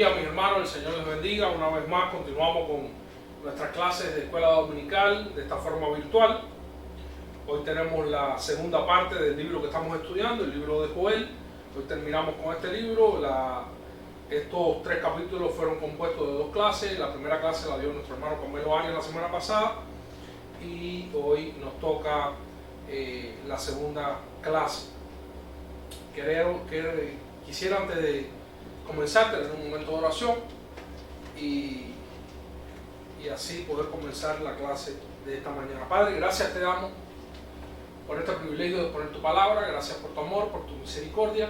días, mis hermanos, el Señor les bendiga. Una vez más continuamos con nuestras clases de escuela dominical de esta forma virtual. Hoy tenemos la segunda parte del libro que estamos estudiando, el libro de Joel. Hoy terminamos con este libro. Estos 3 capítulos fueron compuestos de 2 clases. La primera clase la dio nuestro hermano Carmelo Arias la semana pasada y hoy nos toca la segunda clase. Quisiera antes de comenzar tener un momento de oración y así poder comenzar la clase de esta mañana. Padre, gracias te damos por este privilegio de poner tu palabra. Gracias por tu amor, por tu misericordia.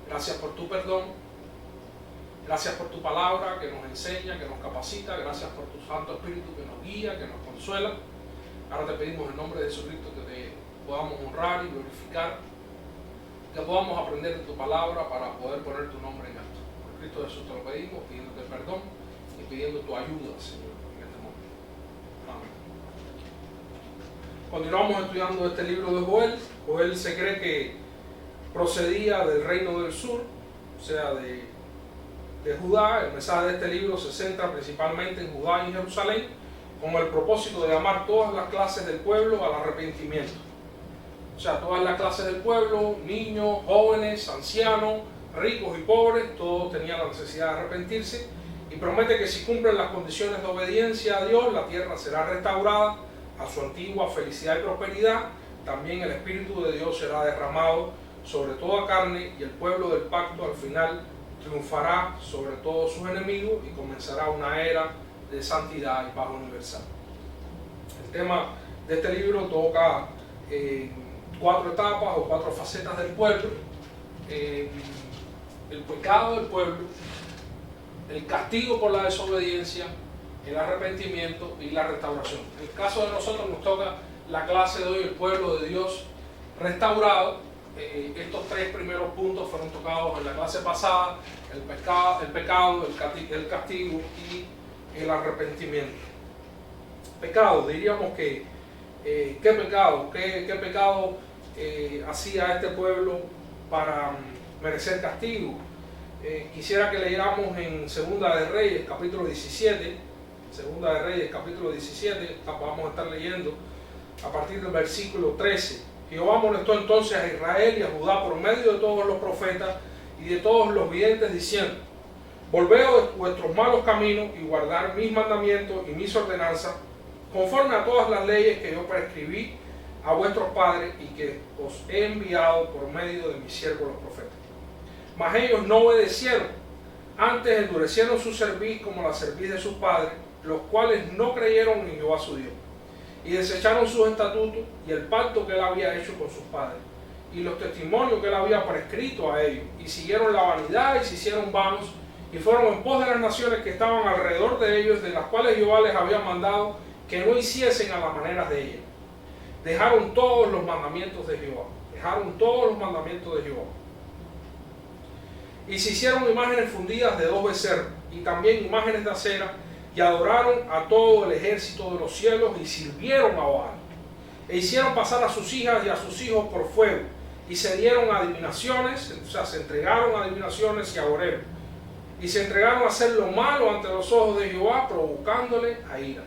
Gracias por tu perdón. Gracias por tu palabra que nos enseña, que nos capacita. Gracias por tu Santo Espíritu que nos guía, que nos consuela. Ahora te pedimos en nombre de Jesucristo que te podamos honrar y glorificar, que podamos aprender de tu palabra para poder poner tu nombre en alto. Por Cristo Jesús te lo pedimos, pidiéndote perdón y pidiendo tu ayuda, Señor, en este momento. Amén. Continuamos estudiando este libro de Joel. Joel se cree que procedía del reino del sur, o sea, de Judá. El mensaje de este libro se centra principalmente en Judá y Jerusalén, con el propósito de llamar todas las clases del pueblo al arrepentimiento. O sea, todas las clases del pueblo, niños, jóvenes, ancianos, ricos y pobres, todos tenían la necesidad de arrepentirse, y promete que si cumplen las condiciones de obediencia a Dios, la tierra será restaurada a su antigua felicidad y prosperidad. También el Espíritu de Dios será derramado sobre toda carne y el pueblo del pacto al final triunfará sobre todos sus enemigos y comenzará una era de santidad y paz universal. El tema de este libro toca 4 etapas o 4 facetas del pueblo: el pecado del pueblo, el castigo por la desobediencia, el arrepentimiento y la restauración. En el caso de nosotros nos toca la clase de hoy, el pueblo de Dios restaurado. Estos 3 primeros puntos fueron tocados en la clase pasada: el pecado, el castigo y el arrepentimiento. Pecado, diríamos que ¿qué pecado hacía este pueblo para merecer castigo? Quisiera que leyéramos en Segunda de Reyes, capítulo 17. Segunda de Reyes, capítulo 17, vamos a estar leyendo a partir del versículo 13. Jehová molestó entonces a Israel y a Judá por medio de todos los profetas y de todos los videntes, diciendo: volveos de vuestros malos caminos y guardar mis mandamientos y mis ordenanzas, conforme a todas las leyes que yo prescribí a vuestros padres y que os he enviado por medio de mis siervos los profetas. Mas ellos no obedecieron, antes endurecieron su cerviz como la cerviz de sus padres, los cuales no creyeron en Jehová su Dios, y desecharon sus estatutos y el pacto que él había hecho con sus padres, y los testimonios que él había prescrito a ellos, y siguieron la vanidad y se hicieron vanos, y fueron en pos de las naciones que estaban alrededor de ellos, de las cuales Jehová les había mandado que no hiciesen a las maneras de ellas. Dejaron todos los mandamientos de Jehová. Y se hicieron imágenes fundidas de 2 becerros, y también imágenes de acera, y adoraron a todo el ejército de los cielos, y sirvieron a Baal. E hicieron pasar a sus hijas y a sus hijos por fuego, y se dieron a adivinaciones, o sea, se entregaron a adivinaciones y agoreros, y se entregaron a hacer lo malo ante los ojos de Jehová, provocándole a ira.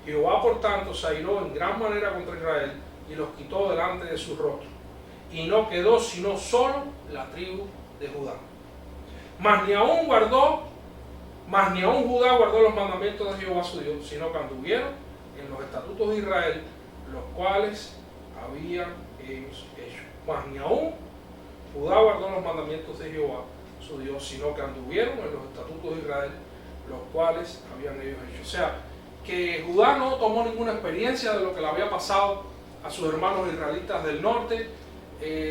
Jehová, por tanto, se airó en gran manera contra Israel y los quitó delante de su rostro. Y no quedó sino solo la tribu de Judá. Mas ni aún Judá guardó los mandamientos de Jehová su Dios, sino que anduvieron en los estatutos de Israel, los cuales habían ellos hecho. Mas ni aún Judá guardó los mandamientos de Jehová su Dios, sino que anduvieron en los estatutos de Israel, los cuales habían ellos hecho. O sea, que Judá no tomó ninguna experiencia de lo que le había pasado a sus hermanos israelitas del norte,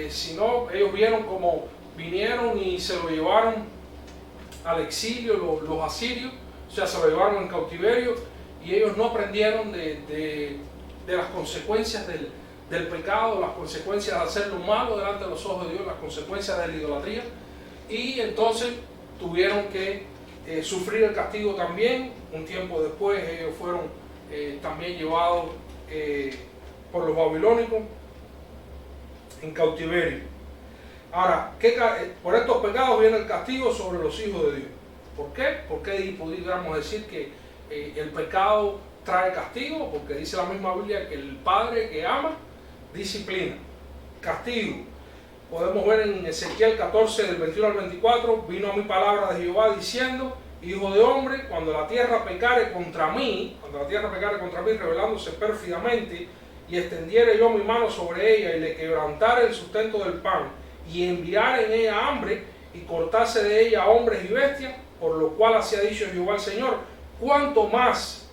sino ellos vieron como vinieron y se lo llevaron al exilio los asirios, o sea, se lo llevaron en cautiverio, y ellos no aprendieron de las consecuencias del pecado, las consecuencias de hacer lo malo delante de los ojos de Dios, las consecuencias de la idolatría, y entonces tuvieron que sufrir el castigo también. Un tiempo después ellos fueron también llevados por los babilónicos en cautiverio. Ahora, por estos pecados viene el castigo sobre los hijos de Dios. ¿Por qué? ¿Por qué pudiéramos decir que el pecado trae castigo? Porque dice la misma Biblia que el padre que ama, disciplina. Castigo. Podemos ver en Ezequiel 14, del 21 al 24, vino a mi palabra de Jehová diciendo, hijo de hombre, cuando la tierra pecare contra mí, rebelándose pérfidamente, y extendiere yo mi mano sobre ella, y le quebrantare el sustento del pan, y enviare en ella hambre, y cortase de ella hombres y bestias, por lo cual así ha dicho Jehová el Señor, cuánto más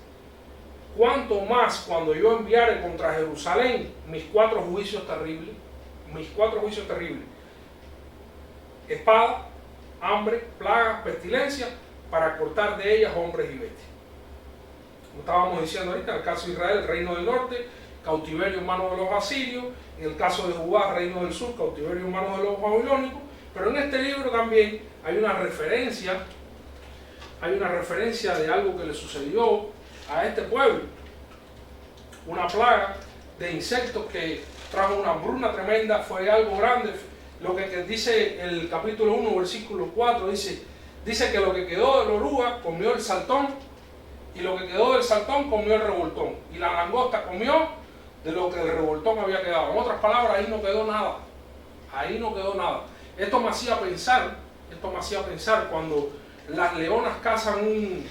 cuando yo enviare contra Jerusalén mis cuatro juicios terribles, espada, hambre, plaga, pestilencia, para cortar de ellas hombres y bestias. Como estábamos diciendo ahorita, en el caso de Israel, el reino del norte, cautiverio en manos de los asirios; en el caso de Judá, reino del sur, cautiverio en manos de los babilónicos. Pero en este libro también hay una referencia de algo que le sucedió a este pueblo, una plaga de insectos que trajo una hambruna tremenda, fue algo grande. Lo que dice el capítulo 1, versículo 4, dice que lo que quedó de la oruga comió el saltón, y lo que quedó del saltón comió el revoltón, y la langosta comió de lo que el revoltón había quedado. En otras palabras, ahí no quedó nada. Esto me hacía pensar cuando las leonas cazan un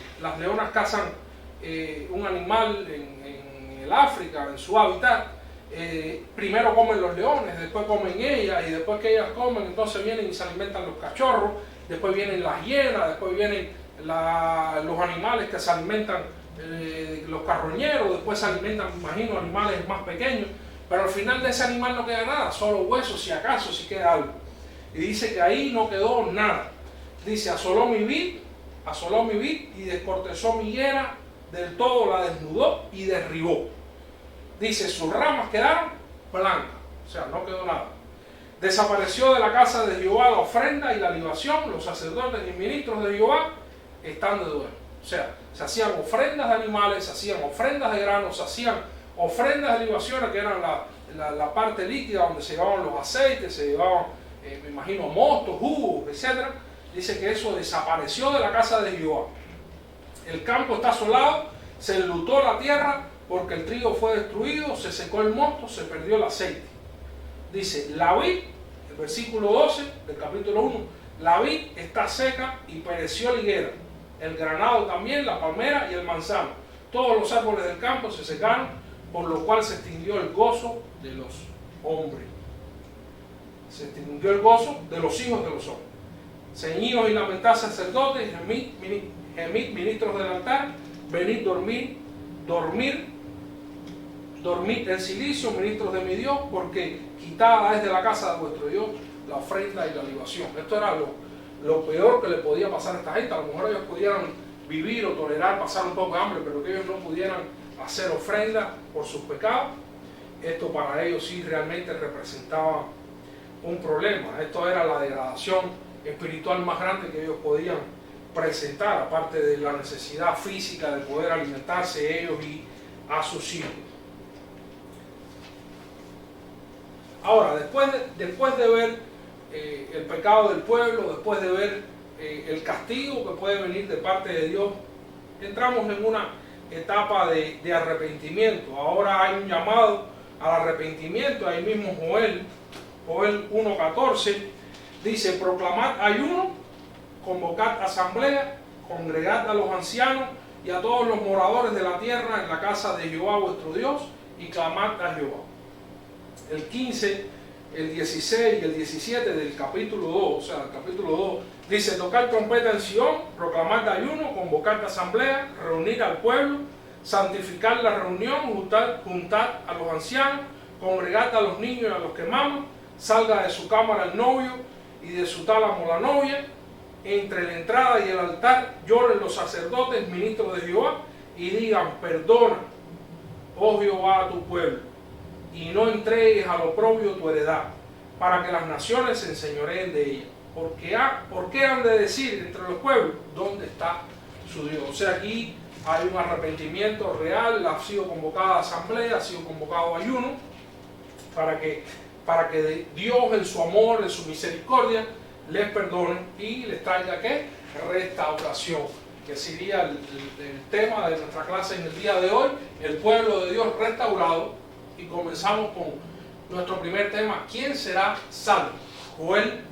animal en el África, en su hábitat. Primero comen los leones, después comen ellas, y después que ellas comen, entonces vienen y se alimentan los cachorros, después vienen las hienas, después vienen los animales que se alimentan, los carroñeros, después se alimentan, me imagino, animales más pequeños, pero al final de ese animal no queda nada, solo huesos, si acaso, si queda algo. Y dice que ahí no quedó nada. Dice, asoló mi vid y descortezó mi higuera, del todo la desnudó y derribó. Dice, sus ramas quedaron blancas, o sea, no quedó nada. Desapareció de la casa de Jehová la ofrenda y la libación, los sacerdotes y ministros de Jehová están de duelo. O sea, se hacían ofrendas de animales, se hacían ofrendas de granos, se hacían ofrendas de libaciones, que eran la parte líquida donde se llevaban los aceites, se llevaban, me imagino, mostos, jugos, etc. Dice que eso desapareció de la casa de Jehová. El campo está asolado, se enlutó la tierra, porque el trigo fue destruido, se secó el mosto, se perdió el aceite. Dice, la vid, el versículo 12 del capítulo 1, la vid está seca y pereció la higuera, el granado también, la palmera y el manzano. Todos los árboles del campo se secaron, por lo cual se extinguió el gozo de los hombres. Se extinguió el gozo de los hijos de los hombres. Ceñidos y lamentad sacerdotes, gemid ministros del altar, venid dormid en silicio, ministros de mi Dios, porque quitada es de la casa de vuestro Dios la ofrenda y la libación. Esto era lo peor que le podía pasar a esta gente. A lo mejor ellos pudieran vivir o tolerar, pasar un poco de hambre, pero que ellos no pudieran hacer ofrenda por sus pecados, esto para ellos sí realmente representaba un problema. Esto era la degradación espiritual más grande que ellos podían presentar, aparte de la necesidad física de poder alimentarse ellos y a sus hijos. Ahora, después de ver el pecado del pueblo, después de ver el castigo que puede venir de parte de Dios, entramos en una etapa de arrepentimiento. Ahora hay un llamado al arrepentimiento. Ahí mismo Joel 1:14 dice, proclamad ayuno, convocad asamblea, congregad a los ancianos y a todos los moradores de la tierra en la casa de Jehová vuestro Dios, y clamad a Jehová. El 15, el 16 y el 17 del capítulo 2, o sea, el capítulo 2, dice, tocad trompeta en Sion, proclamad ayuno, convocad asamblea, reunir al pueblo, santificar la reunión, juntad a los ancianos, congregad a los niños y a los que maman, salga de su cámara el novio y de su tálamo la novia, entre la entrada y el altar lloren los sacerdotes, ministros de Jehová, y digan, perdona, oh Jehová, a tu pueblo, y no entregues al oprobio tu heredad, para que las naciones se enseñoreen de ella. ¿Por qué han de decir entre los pueblos, dónde está su Dios? O sea, aquí hay un arrepentimiento real, ha sido convocada asamblea, ha sido convocado ayuno, para que Dios en su amor, en su misericordia, les perdone y les traiga ¿qué? restauración, que sería el tema de nuestra clase en el día de hoy, el pueblo de Dios restaurado. Y comenzamos con nuestro primer tema: ¿quién será salvo? Joel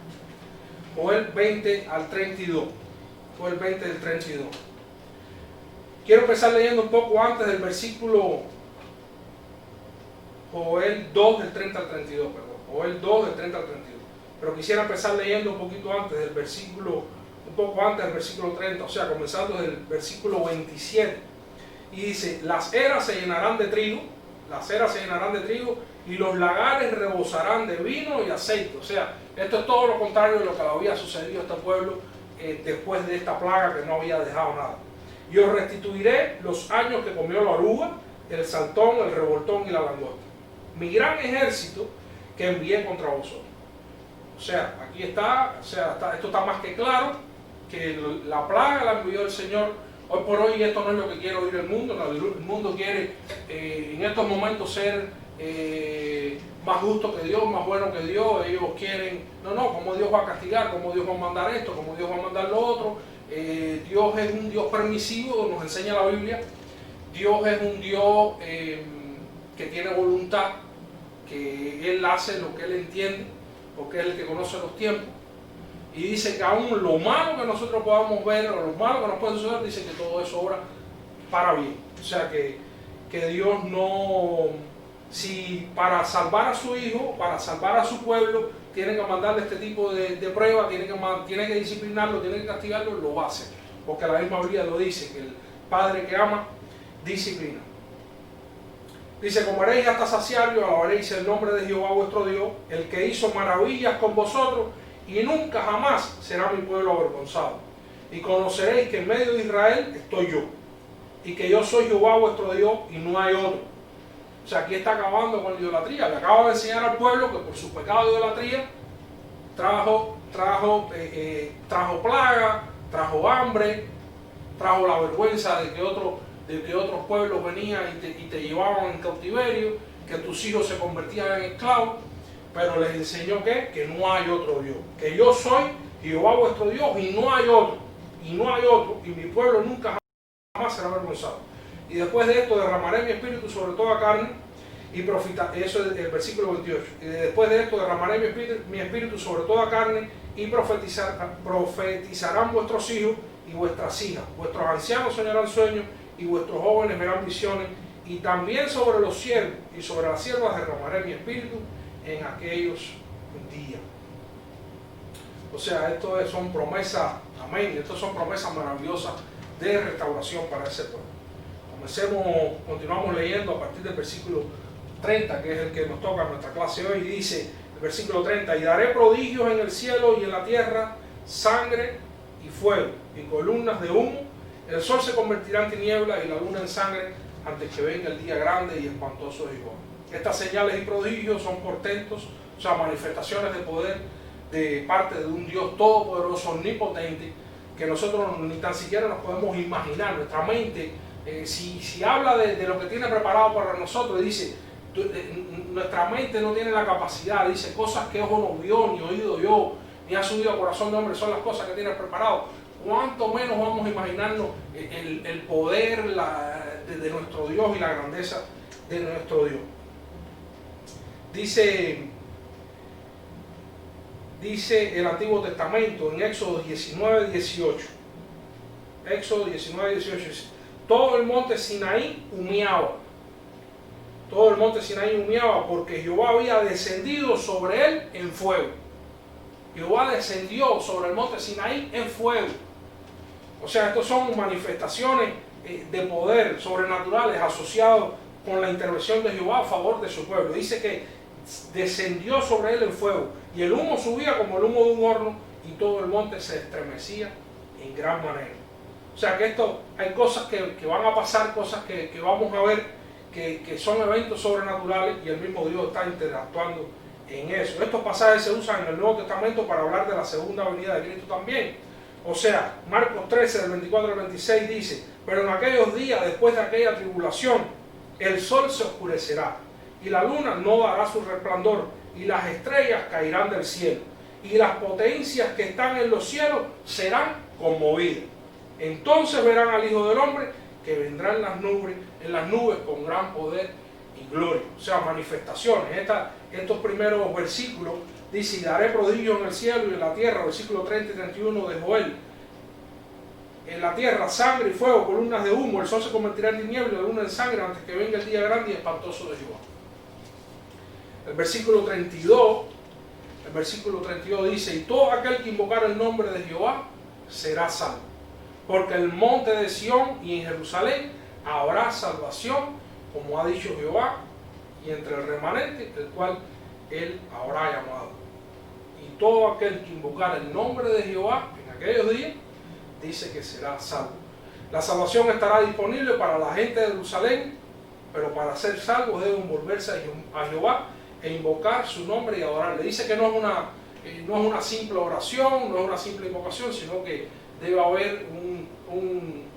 20 al 32. Joel 20 al 32. Quiero empezar leyendo un poco antes del versículo Joel 2 del 30 al 32, perdón. Joel 2 del 30 al 32. Pero quisiera empezar leyendo un poquito antes del versículo, un poco antes del versículo 30, o sea, comenzando desde el versículo 27. Y dice: las eras se llenarán de trigo, y los lagares rebosarán de vino y aceite. O sea, esto es todo lo contrario de lo que había sucedido a este pueblo después de esta plaga que no había dejado nada. Y os restituiré los años que comió la oruga, el saltón, el revoltón y la langosta, mi gran ejército que envié contra vosotros. O sea, aquí está, esto está más que claro, que la plaga la envió el Señor. Hoy por hoy esto no es lo que quiere oír el mundo. El mundo quiere en estos momentos ser más justo que Dios, más bueno que Dios. Ellos quieren, cómo Dios va a castigar, cómo Dios va a mandar esto, cómo Dios va a mandar lo otro. Dios es un Dios permisivo, nos enseña la Biblia. Dios es un Dios que tiene voluntad, que Él hace lo que Él entiende, porque es el que conoce los tiempos. Y dice que aún lo malo que nosotros podamos ver, o lo malo que nos puede suceder, dice que todo eso obra para bien. O sea que Dios no, si para salvar a su hijo, para salvar a su pueblo, tiene que mandarle este tipo de pruebas, tiene que disciplinarlo, tiene que castigarlo, lo va a hacer. Porque la misma Biblia lo dice, que el padre que ama, disciplina. Dice: comeréis hasta saciarlo, alabaréis el nombre de Jehová vuestro Dios, el que hizo maravillas con vosotros, y nunca jamás será mi pueblo avergonzado. Y conoceréis que en medio de Israel estoy yo, y que yo soy Jehová vuestro Dios, y no hay otro. O sea, aquí está acabando con la idolatría. Le acaba de enseñar al pueblo que por su pecado de idolatría trajo plaga, trajo hambre, trajo la vergüenza de que otros pueblos venían y te llevaban en cautiverio, que tus hijos se convertían en esclavos. Pero les enseñó que no hay otro Dios, que yo soy Jehová vuestro Dios, y no hay otro, y mi pueblo nunca jamás será avergonzado. Y después de esto derramaré mi espíritu sobre toda carne, y eso es el versículo 28. Y después de esto derramaré mi espíritu sobre toda carne, y profetizarán vuestros hijos y vuestras hijas, vuestros ancianos soñarán sueños, y vuestros jóvenes verán visiones, y también sobre los siervos y sobre las siervas derramaré mi espíritu en aquellos días. O sea, esto son promesas, amén, estas son promesas maravillosas de restauración para ese pueblo. Continuamos leyendo a partir del versículo 30, que es el que nos toca en nuestra clase hoy. Dice el versículo 30: y daré prodigios en el cielo y en la tierra, sangre y fuego y columnas de humo. El sol se convertirá en tiniebla y la luna en sangre antes que venga el día grande y espantoso de Jehová. Estas señales y prodigios son portentos, o sea, manifestaciones de poder de parte de un Dios todopoderoso, omnipotente, que nosotros ni tan siquiera nos podemos imaginar. Nuestra mente, si habla de lo que tiene preparado para nosotros, dice, nuestra mente no tiene la capacidad, dice, cosas que ojo no vio, ni oído yo, ni ha subido a corazón de hombre, son las cosas que tiene preparado. ¿Cuánto menos vamos a imaginarnos el poder de nuestro Dios y la grandeza de nuestro Dios? Dice el Antiguo Testamento en Éxodo 19:18. Éxodo 19:18 dice: todo el monte Sinaí humeaba. Todo el monte Sinaí humeaba porque Jehová había descendido sobre él en fuego. Jehová descendió sobre el monte Sinaí en fuego. O sea, estos son manifestaciones de poder sobrenaturales asociados con la intervención de Jehová a favor de su pueblo. Dice que descendió sobre él el fuego, y el humo subía como el humo de un horno, y todo el monte se estremecía en gran manera. O sea que hay cosas que van a pasar, cosas que vamos a ver, que son eventos sobrenaturales, y el mismo Dios está interactuando en eso. Estos pasajes se usan en el Nuevo Testamento para hablar de la segunda venida de Cristo también. O sea, Marcos 13, del 24 al 26 dice: pero en aquellos días, después de aquella tribulación, el sol se oscurecerá, y la luna no dará su resplandor, y las estrellas caerán del cielo, y las potencias que están en los cielos serán conmovida. Entonces verán al Hijo del Hombre que vendrá en las nubes con gran poder y gloria. O sea, manifestaciones. Estos primeros versículos dice: y daré prodigios en el cielo y en la tierra, versículo 30 y 31 de Joel. En la tierra sangre y fuego, columnas de humo, el sol se convertirá en tinieblas y la luna en sangre antes que venga el día grande y espantoso de Jehová. El versículo 32 dice: y todo aquel que invocar el nombre de Jehová será salvo, porque en el monte de Sión y en Jerusalén habrá salvación, como ha dicho Jehová, y entre el remanente, el cual él habrá llamado. Y todo aquel que invocar el nombre de Jehová en aquellos días, dice que será salvo. La salvación estará disponible para la gente de Jerusalén, pero para ser salvos deben volverse a Jehová e invocar su nombre y adorarle. Dice que no es una simple oración, no es una simple invocación, sino que debe haber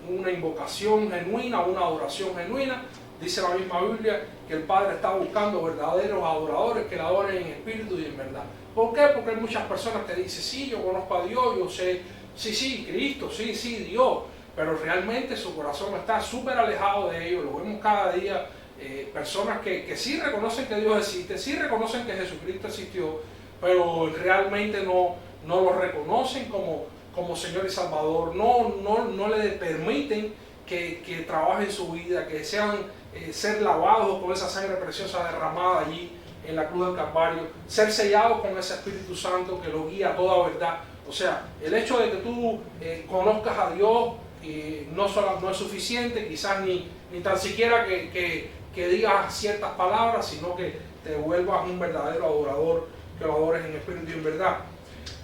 una invocación genuina, una adoración genuina. Dice la misma Biblia que el Padre está buscando verdaderos adoradores que le adoren en espíritu y en verdad. ¿Por qué? Porque hay muchas personas que dicen: sí, yo conozco a Dios, yo sé, sí, Cristo, sí, Dios, pero realmente su corazón está súper alejado de ellos. Lo vemos cada día. Personas que sí reconocen que Dios existe, sí reconocen que Jesucristo existió, pero realmente no lo reconocen como Señor y Salvador, no le permiten que trabajen su vida, que sean ser lavados con esa sangre preciosa derramada allí en la cruz del Calvario, ser sellados con ese Espíritu Santo que los guía a toda verdad. O sea, el hecho de que tú conozcas a Dios no es suficiente, quizás ni tan siquiera que digas ciertas palabras, sino que te vuelvas un verdadero adorador, que lo adores en espíritu y en verdad.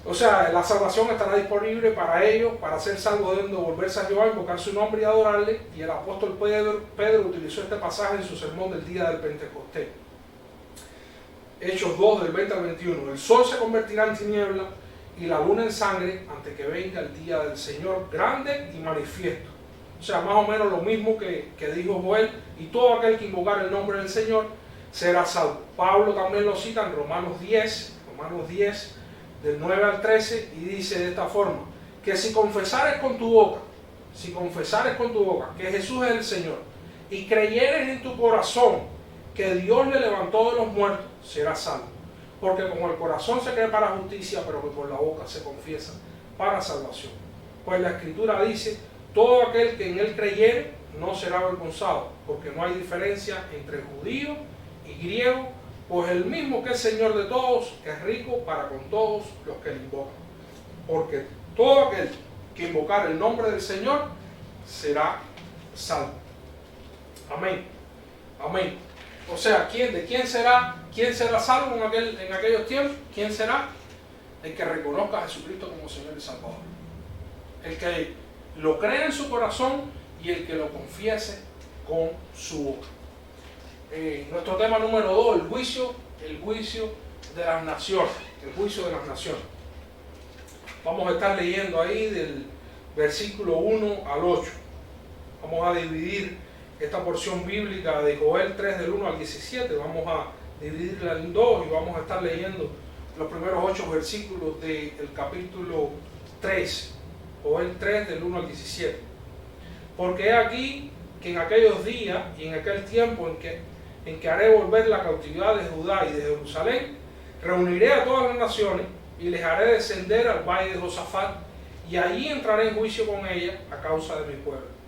O sea, la salvación estará disponible para ellos. Para ser salvos deben volverse a Jehová, invocar su nombre y adorarle. Y el apóstol Pedro utilizó este pasaje en su sermón del día del Pentecostés. Hechos 2, del 20 al 21. El sol se convertirá en tiniebla y la luna en sangre antes que venga el día del Señor grande y manifiesto. O sea, más o menos lo mismo que dijo Joel: y todo aquel que invocar el nombre del Señor será salvo. Pablo también lo cita en Romanos 10, del 9 al 13, y dice de esta forma: que si confesares con tu boca que Jesús es el Señor, y creyeres en tu corazón que Dios le levantó de los muertos, serás salvo. Porque con el corazón se cree para justicia, pero que por la boca se confiesa para salvación. Pues la Escritura dice: todo aquel que en él creyere no será avergonzado, porque no hay diferencia entre judío y griego, pues el mismo que es Señor de todos es rico para con todos los que le invocan. Porque todo aquel que invocar el nombre del Señor será salvo. Amén. Amén. O sea, ¿de quién será salvo en aquellos tiempos? ¿Quién será? El que reconozca a Jesucristo como Señor y Salvador. El que lo cree en su corazón y el que lo confiese con su boca. Nuestro tema número 2, el juicio de las naciones. El juicio de las naciones. Vamos a estar leyendo ahí del versículo 1 al 8. Vamos a dividir esta porción bíblica de Joel 3 del 1 al 17. Vamos a dividirla en dos y vamos a estar leyendo los primeros 8 versículos del capítulo 3. Joel 3 del 1 al 17. Porque he aquí que en aquellos días y en aquel tiempo en que haré volver la cautividad de Judá y de Jerusalén, reuniré a todas las naciones y les haré descender al valle de Josafat, y allí entraré en juicio con ellas a causa de mi pueblo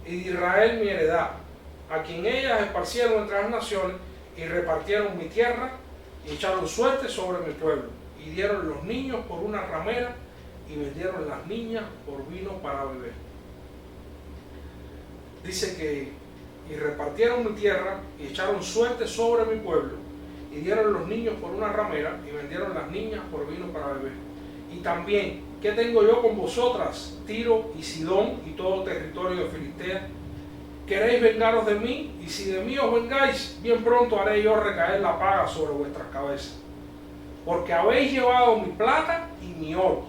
y de Israel mi heredad, a quien ellas esparcieron entre las naciones y repartieron mi tierra y echaron suerte sobre mi pueblo, y dieron los niños por una ramera y vendieron las niñas por vino para beber. Dice que y repartieron mi tierra y echaron suerte sobre mi pueblo, y dieron los niños por una ramera y vendieron las niñas por vino para beber. Y también, ¿qué tengo yo con vosotras, Tiro y Sidón y todo territorio de Filistea? ¿Queréis vengaros de mí? Y si de mí os vengáis, bien pronto haré yo recaer la paga sobre vuestras cabezas. Porque habéis llevado mi plata y mi oro,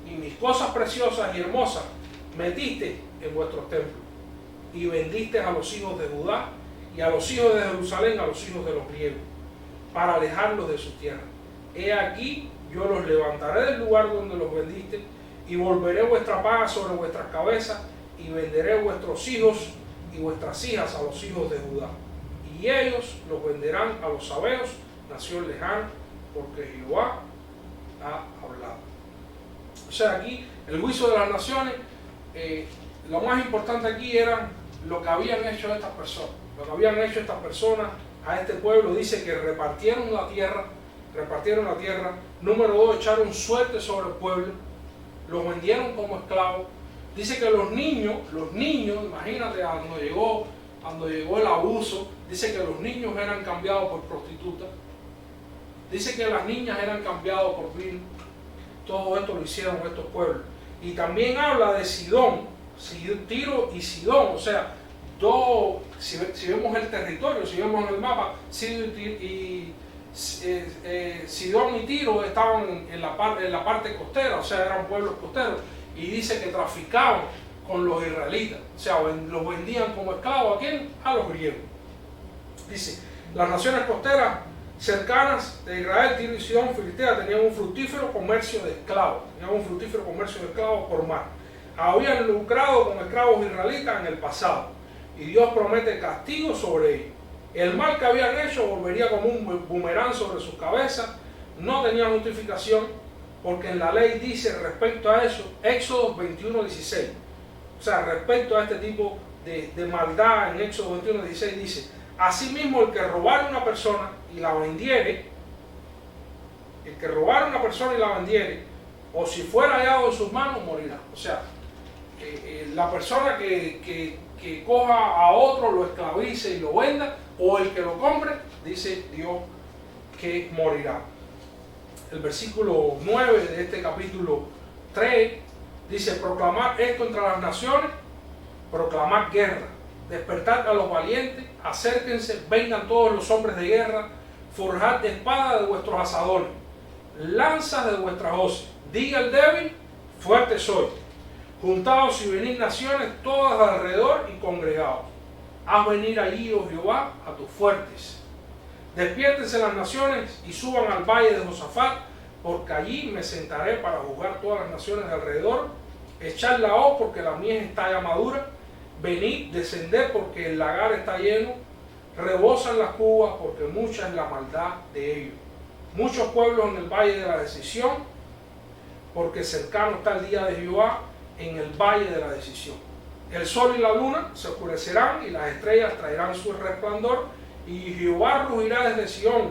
y mis cosas preciosas y hermosas metiste en vuestros templos, y vendiste a los hijos de Judá y a los hijos de Jerusalén, a los hijos de los griegos, para alejarlos de su tierra. He aquí, yo los levantaré del lugar donde los vendiste, y volveré vuestra paga sobre vuestras cabezas, y venderé vuestros hijos y vuestras hijas a los hijos de Judá, y ellos los venderán a los sabeos, nación lejana, porque Jehová ha hablado. O sea, aquí el juicio de las naciones, lo más importante aquí era lo que habían hecho estas personas. Lo que habían hecho estas personas a este pueblo. Dice que repartieron la tierra. Número 2, echaron suerte sobre el pueblo, los vendieron como esclavos. Dice que los niños, imagínate cuando llegó el abuso, dice que los niños eran cambiados por prostitutas. Dice que las niñas eran cambiadas por vino. Todo esto lo hicieron estos pueblos. Y también habla de Sidón, Tiro y Sidón. O sea, si vemos el territorio, si vemos el mapa, Sidón y Tiro estaban en la parte costera, o sea, eran pueblos costeros. Y dice que traficaban con los israelitas. O sea, los vendían como esclavos. ¿A quién? A los griegos. Dice, las naciones costeras cercanas de Israel, Tiro y Sidón, Filistea, tenían un fructífero comercio de esclavos. Por mar. Habían lucrado con esclavos israelitas en el pasado. Y Dios promete castigo sobre ellos. El mal que habían hecho volvería como un boomerang sobre sus cabezas. No tenían justificación, porque en la ley dice respecto a eso, Éxodo 21:16. O sea, respecto a este tipo de maldad, en Éxodo 21:16 dice: asimismo, el que robara una persona y la vendiere, o si fuera hallado en sus manos, morirá. O sea, la persona que coja a otro, lo esclavice y lo venda, o el que lo compre, dice Dios que morirá. El versículo 9 de este capítulo 3 dice: proclamad esto entre las naciones, proclamad guerra, despertad a los valientes, acérquense, vengan todos los hombres de guerra, forjad espada de vuestros asadores, lanzas de vuestras hoces, diga el débil, fuerte soy. Juntaos y venid naciones todas alrededor y congregaos. Haz venir allí, oh Jehová, a tus fuertes. Despiértense las naciones y suban al valle de Josafat, porque allí me sentaré para juzgar todas las naciones de alrededor. Echad la hoz, porque la mies está ya madura. Venid, descended, porque el lagar está lleno. Rebosan las cubas, porque mucha es la maldad de ellos. Muchos pueblos en el valle de la decisión, porque cercano está el día de Jehová en el valle de la decisión. El sol y la luna se oscurecerán y las estrellas traerán su resplandor, y Jehová rugirá desde Sión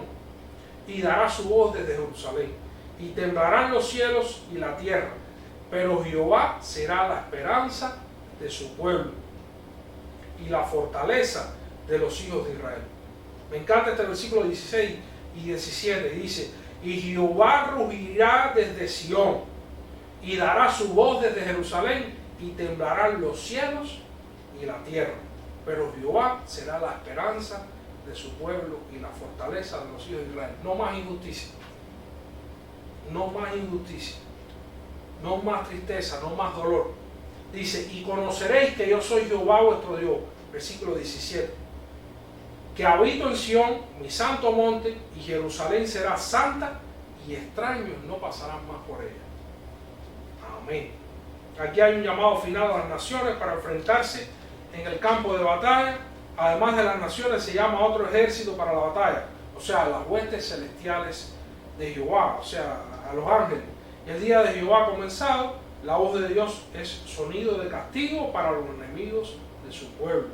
y dará su voz desde Jerusalén, y temblarán los cielos y la tierra, pero Jehová será la esperanza de su pueblo y la fortaleza de los hijos de Israel. Me encanta este versículo 16 y 17, dice: y Jehová rugirá desde Sión y dará su voz desde Jerusalén, y temblarán los cielos y la tierra, pero Jehová será la esperanza de su pueblo y la fortaleza de los hijos de Israel. No más injusticia, no más injusticia, no más tristeza, no más dolor. Dice: y conoceréis que yo soy Jehová vuestro Dios. Versículo 17: que habito en Sión, mi santo monte, y Jerusalén será santa, y extraños no pasarán más por ella. Amén. Aquí hay un llamado final a las naciones para enfrentarse en el campo de batalla. Además de las naciones, se llama a otro ejército para la batalla, o sea, a las huestes celestiales de Jehová, o sea, a los ángeles. Y el día de Jehová ha comenzado. La voz de Dios es sonido de castigo para los enemigos de su pueblo.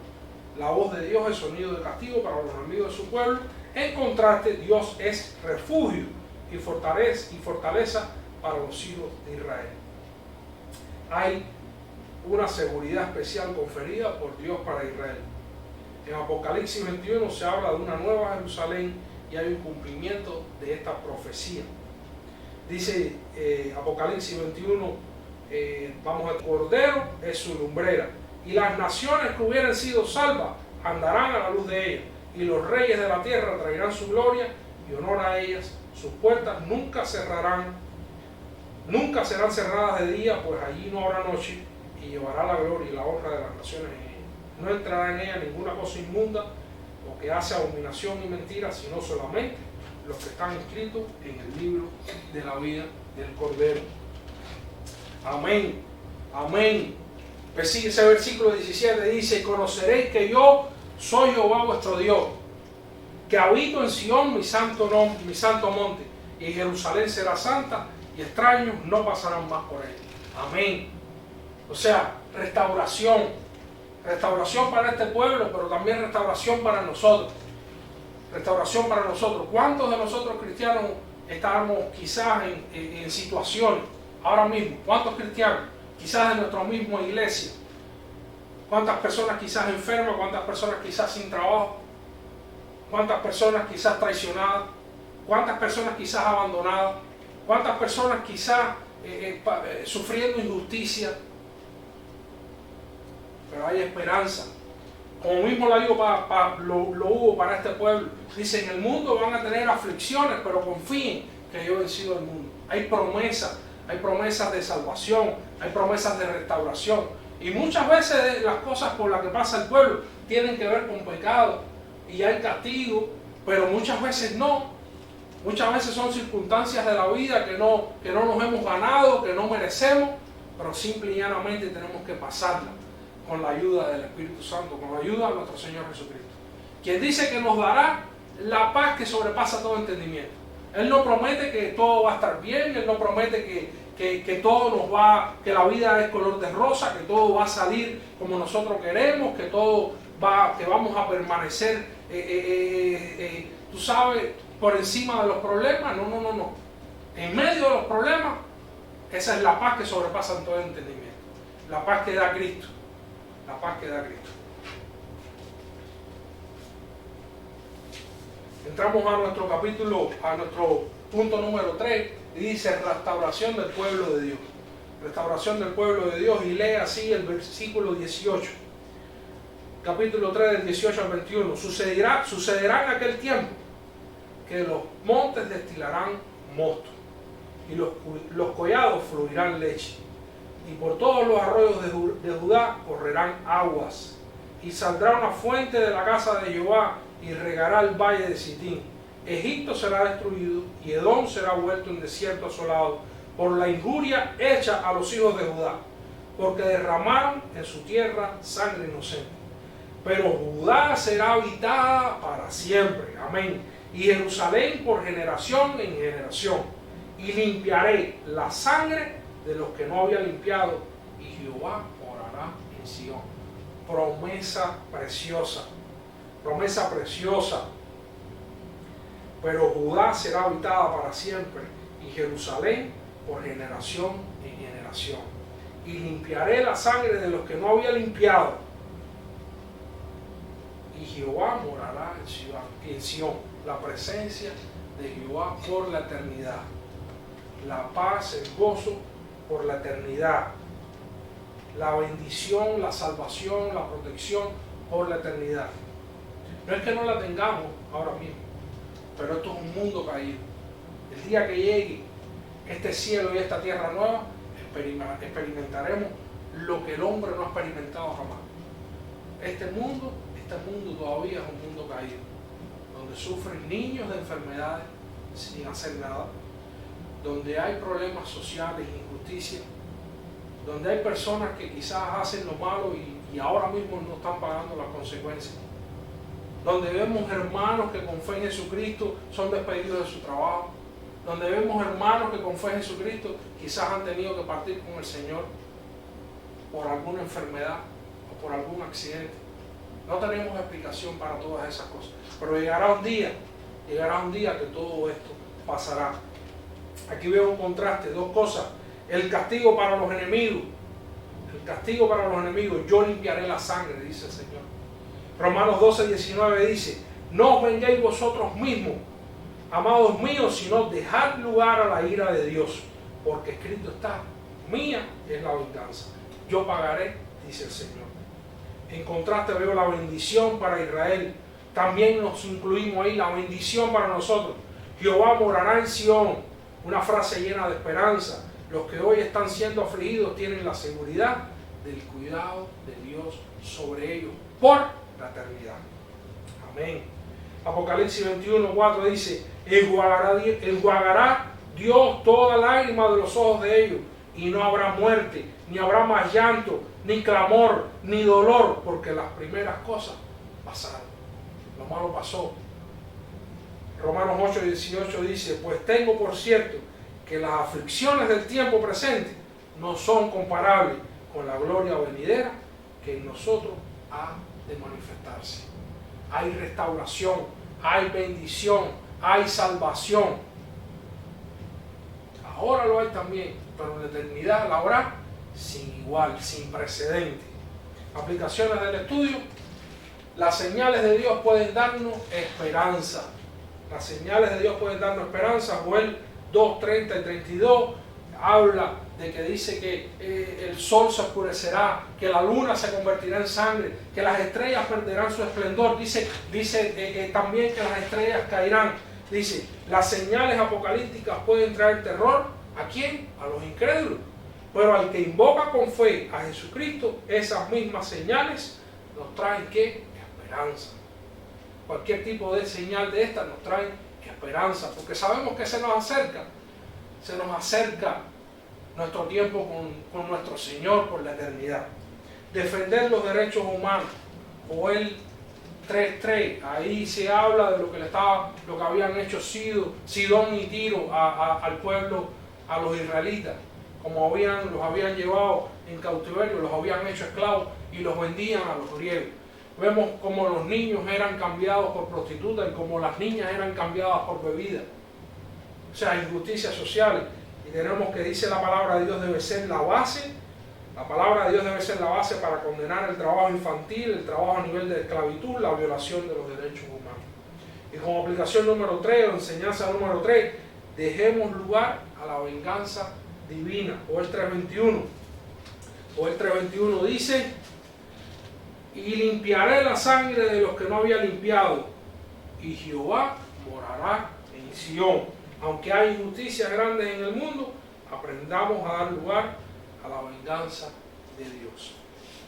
La voz de Dios es sonido de castigo para los enemigos de su pueblo. En contraste, Dios es refugio y fortaleza para los hijos de Israel. Hay una seguridad especial conferida por Dios para Israel. En Apocalipsis 21 se habla de una nueva Jerusalén y hay un cumplimiento de esta profecía. Dice Apocalipsis 21, vamos al Cordero, es su lumbrera, y las naciones que hubieran sido salvas andarán a la luz de ella, y los reyes de la tierra traerán su gloria y honor a ellas. Sus puertas nunca serán cerradas de día, pues allí no habrá noche, y llevará la gloria y la honra de las naciones en ella. No entrará en ella ninguna cosa inmunda o que hace abominación y mentira, sino solamente los que están escritos en el libro de la vida del Cordero. Amén. Amén. Ese versículo 17 dice: conoceréis que yo soy Jehová vuestro Dios, que habito en Sión mi santo monte, y Jerusalén será santa, y extraños no pasarán más por él. Amén. O sea, restauración. Restauración para este pueblo, pero también restauración para nosotros. Restauración para nosotros. ¿Cuántos de nosotros cristianos estamos quizás en situaciones ahora mismo? ¿Cuántos cristianos? Quizás en nuestra misma iglesia. ¿Cuántas personas quizás enfermas? ¿Cuántas personas quizás sin trabajo? ¿Cuántas personas quizás traicionadas? ¿Cuántas personas quizás abandonadas? ¿Cuántas personas quizás sufriendo injusticia? Pero hay esperanza. Como mismo lo digo lo hubo para este pueblo. Dice: en el mundo van a tener aflicciones, pero confíen que yo he vencido el mundo. Hay promesas de salvación, hay promesas de restauración. Y muchas veces las cosas por las que pasa el pueblo tienen que ver con pecado y hay castigo, pero muchas veces no. Muchas veces son circunstancias de la vida que no nos hemos ganado, que no merecemos, pero simple y llanamente tenemos que pasarla con la ayuda del Espíritu Santo, con la ayuda de nuestro Señor Jesucristo, quien dice que nos dará la paz que sobrepasa todo entendimiento. Él no promete que todo va a estar bien, Él no promete que todo que la vida es color de rosa, que todo va a salir como nosotros queremos, que vamos a permanecer, tú sabes, por encima de los problemas. No. En medio de los problemas, esa es la paz que sobrepasa todo entendimiento. La paz que da Cristo. La paz que da Cristo. Entramos a nuestro capítulo, a nuestro punto número 3, y dice: restauración del pueblo de Dios. Restauración del pueblo de Dios, y lee así el versículo 18. Capítulo 3, del 18 al 21. Sucederá en aquel tiempo que los montes destilarán mosto, y los collados fluirán leche, y por todos los arroyos de Judá correrán aguas, y saldrá una fuente de la casa de Jehová, y regará el valle de Sitín. Egipto será destruido, y Edom será vuelto en desierto asolado, por la injuria hecha a los hijos de Judá, porque derramaron en su tierra sangre inocente. Pero Judá será habitada para siempre. Amén. Y Jerusalén por generación en generación. Y limpiaré la sangre de los que no había limpiado, y Jehová morará en Sión. Promesa preciosa. Promesa preciosa. Pero Judá será habitada para siempre, y Jerusalén por generación en generación. Y limpiaré la sangre de los que no había limpiado, y Jehová morará en Sión. La presencia de Jehová por la eternidad. La paz, el gozo por la eternidad. La bendición, la salvación, la protección por la eternidad. No es que no la tengamos ahora mismo, pero esto es un mundo caído. El día que llegue este cielo y esta tierra nueva, experimentaremos lo que el hombre no ha experimentado jamás. Este mundo todavía es un mundo caído, donde sufren niños de enfermedades sin hacer nada, donde hay problemas sociales e injusticia, donde hay personas que quizás hacen lo malo y ahora mismo no están pagando las consecuencias, donde vemos hermanos que con fe en Jesucristo son despedidos de su trabajo, donde vemos hermanos que con fe en Jesucristo quizás han tenido que partir con el Señor por alguna enfermedad o por algún accidente. No tenemos explicación para todas esas cosas, pero llegará un día que todo esto pasará. Aquí veo un contraste, dos cosas: el castigo para los enemigos, yo limpiaré la sangre, dice el Señor. Romanos 12:19 dice: no os vengáis vosotros mismos, amados míos, sino dejad lugar a la ira de Dios, porque escrito está: mía es la venganza, yo pagaré, dice el Señor. En contraste veo la bendición para Israel. También nos incluimos ahí, la bendición para nosotros. Jehová morará en Sión, una frase llena de esperanza. Los que hoy están siendo afligidos tienen la seguridad del cuidado de Dios sobre ellos por la eternidad. Amén. Apocalipsis 21:4 dice: enjuagará Dios toda lágrima de los ojos de ellos, y no habrá muerte, ni habrá más llanto, ni clamor, ni dolor, porque las primeras cosas pasaron. Lo malo pasó. Romanos 8:18 dice: pues tengo por cierto que las aflicciones del tiempo presente no son comparables con la gloria venidera que en nosotros ha de manifestarse. Hay restauración, hay bendición, hay salvación. Ahora lo hay también, pero en la eternidad la habrá sin igual, sin precedente. Aplicaciones del estudio. Las señales de Dios pueden darnos esperanza. Las señales de Dios pueden darnos esperanza. Joel 2:30 y 32 habla de que dice que el sol se oscurecerá, que la luna se convertirá en sangre, que las estrellas perderán su esplendor. Dice también que las estrellas caerán. Dice, las señales apocalípticas pueden traer terror. ¿A quién? A los incrédulos. Pero al que invoca con fe a Jesucristo, esas mismas señales nos traen ¿qué? Esperanza. Cualquier tipo de señal de esta nos trae esperanza, porque sabemos que se nos acerca nuestro tiempo con nuestro Señor por la eternidad. Defender los derechos humanos. Joel 3:3, ahí se habla de lo que habían hecho Sidón y Tiro al pueblo, a los israelitas, como los habían llevado en cautiverio, los habían hecho esclavos y los vendían a los griegos. Vemos cómo los niños eran cambiados por prostitutas y cómo las niñas eran cambiadas por bebidas. O sea, injusticias sociales. Y tenemos que dice la palabra de Dios debe ser la base. La palabra de Dios debe ser la base para condenar el trabajo infantil, el trabajo a nivel de esclavitud, la violación de los derechos humanos. Y como aplicación número 3, o enseñanza número 3, dejemos lugar a la venganza divina. Joel 3:21. Joel 3:21 dice: y limpiaré la sangre de los que no había limpiado, y Jehová morará en Sión. Aunque hay injusticias grandes en el mundo, aprendamos a dar lugar a la venganza de Dios.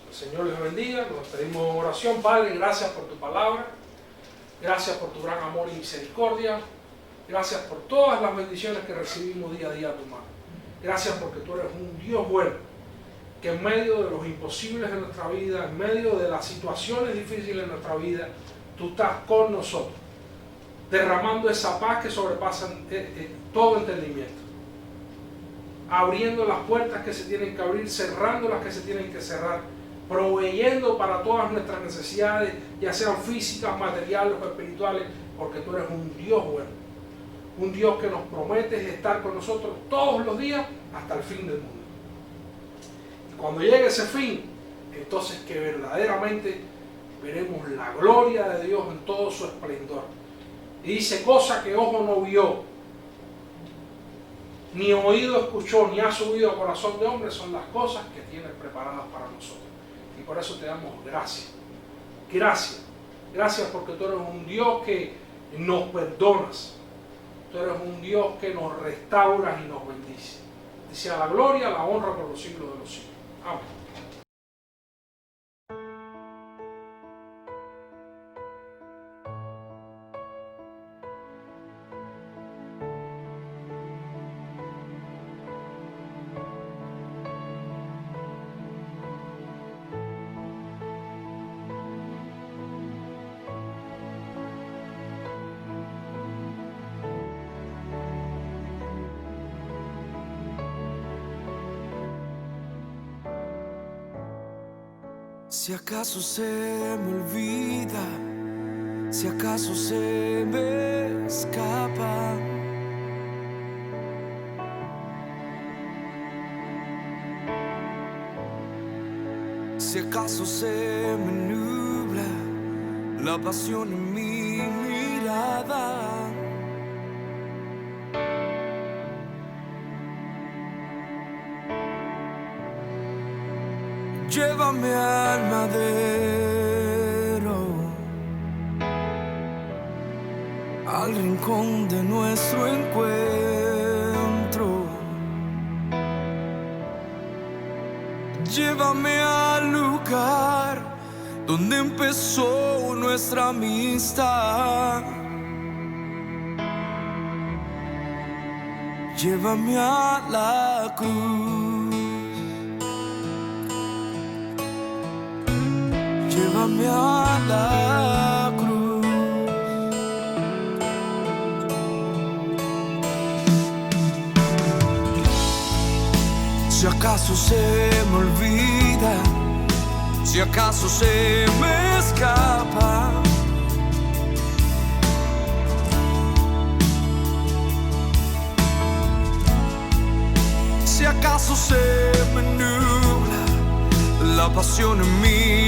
El Señor les bendiga. Nos despedimos en oración. Padre, gracias por tu palabra. Gracias por tu gran amor y misericordia. Gracias por todas las bendiciones que recibimos día a día a tu mano. Gracias porque tú eres un Dios bueno, que en medio de los imposibles de nuestra vida, en medio de las situaciones difíciles de nuestra vida, tú estás con nosotros, derramando esa paz que sobrepasa todo entendimiento, abriendo las puertas que se tienen que abrir, cerrando las que se tienen que cerrar, proveyendo para todas nuestras necesidades, ya sean físicas, materiales o espirituales, porque tú eres un Dios bueno, un Dios que nos promete estar con nosotros todos los días hasta el fin del mundo. Cuando llegue ese fin, entonces que verdaderamente veremos la gloria de Dios en todo su esplendor. Y dice, cosa que ojo no vio, ni oído escuchó, ni ha subido a corazón de hombre, son las cosas que tienes preparadas para nosotros. Y por eso te damos gracias. Gracias. Gracias porque tú eres un Dios que nos perdonas. Tú eres un Dios que nos restauras y nos bendice. Te sea la gloria, la honra por los siglos de los siglos. Amén. Si acaso se me olvida, si acaso se me escapa, si acaso se me nubla la pasión en mi mirada, llévame al madero, al rincón de nuestro encuentro. Llévame al lugar donde empezó nuestra amistad. Llévame a la cruz. llévame a la cruz. Si acaso se me olvida, si acaso se me escapa, si acaso se me nubla la pasión en mí